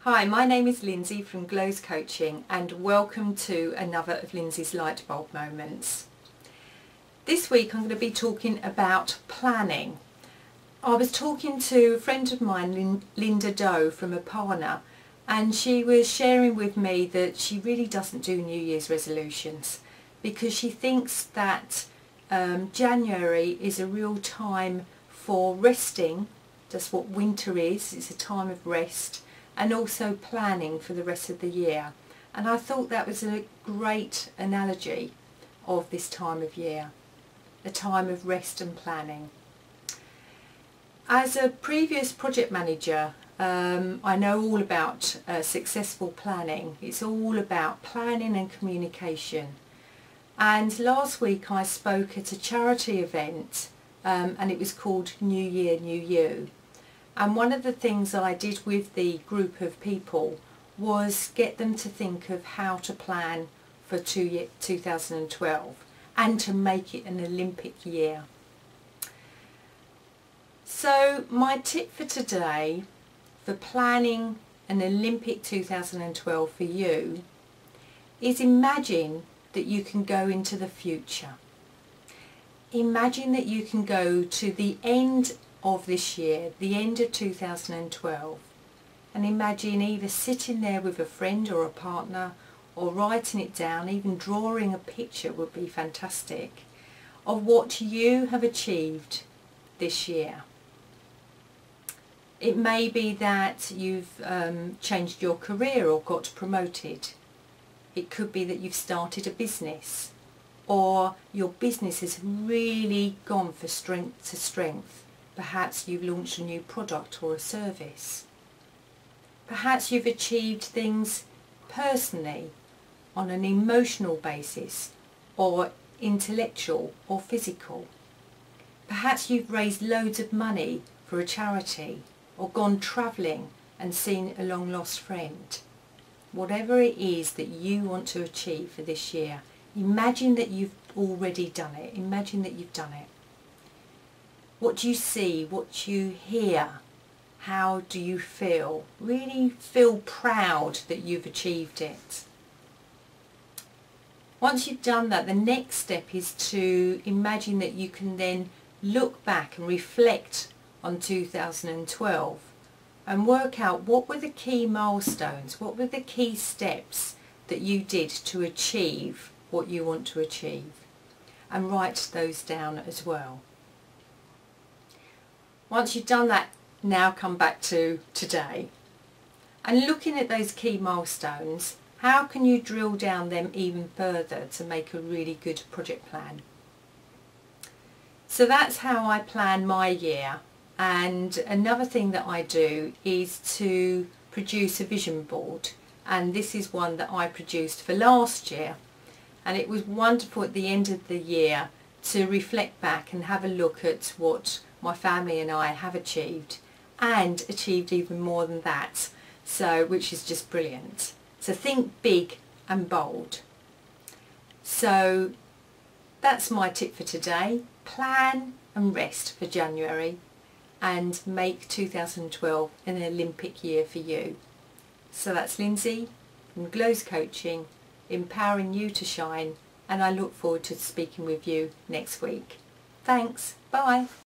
Hi, my name is Lindsay from Glows Coaching and welcome to another of Lindsay's Lightbulb moments. This week I'm going to be talking about planning. I was talking to a friend of mine, Linda Doe from Apana, and she was sharing with me that she really doesn't do New Year's resolutions because she thinks that January is a real time for resting. That's what winter is, it's a time of rest, and also planning for the rest of the year. And I thought that was a great analogy of this time of year, a time of rest and planning. As a previous project manager, I know all about successful planning. It's all about planning and communication. And last week I spoke at a charity event and it was called New Year, New You. And one of the things I did with the group of people was get them to think of how to plan for 2012 and to make it an Olympic year. So my tip for today for planning an Olympic 2012 for you is imagine that you can go into the future. Imagine that you can go to the end of this year, the end of 2012, and imagine either sitting there with a friend or a partner or writing it down, even drawing a picture would be fantastic, of what you have achieved this year. It may be that you've changed your career or got promoted. It could be that you've started a business, or your business has really gone from strength to strength. Perhaps you've launched a new product or a service. Perhaps you've achieved things personally on an emotional basis or intellectual or physical. Perhaps you've raised loads of money for a charity or gone travelling and seen a long lost friend. Whatever it is that you want to achieve for this year, imagine that you've already done it. Imagine that you've done it. What do you see? What do you hear? How do you feel? Really feel proud that you've achieved it. Once you've done that, the next step is to imagine that you can then look back and reflect on 2012 and work out what were the key milestones, what were the key steps that you did to achieve what you want to achieve, and write those down as well. Once you've done that, now come back to today and looking at those key milestones, how can you drill down them even further to make a really good project plan? So that's how I plan my year. And another thing that I do is to produce a vision board, and this is one that I produced for last year, and it was wonderful at the end of the year to reflect back and have a look at what my family and I have achieved, and achieved even more than that, so which is just brilliant. So think big and bold. So that's my tip for today. Plan and rest for January and make 2012 an Olympic year for you. So that's Lindsay from Glows Coaching, empowering you to shine, and I look forward to speaking with you next week. Thanks, bye.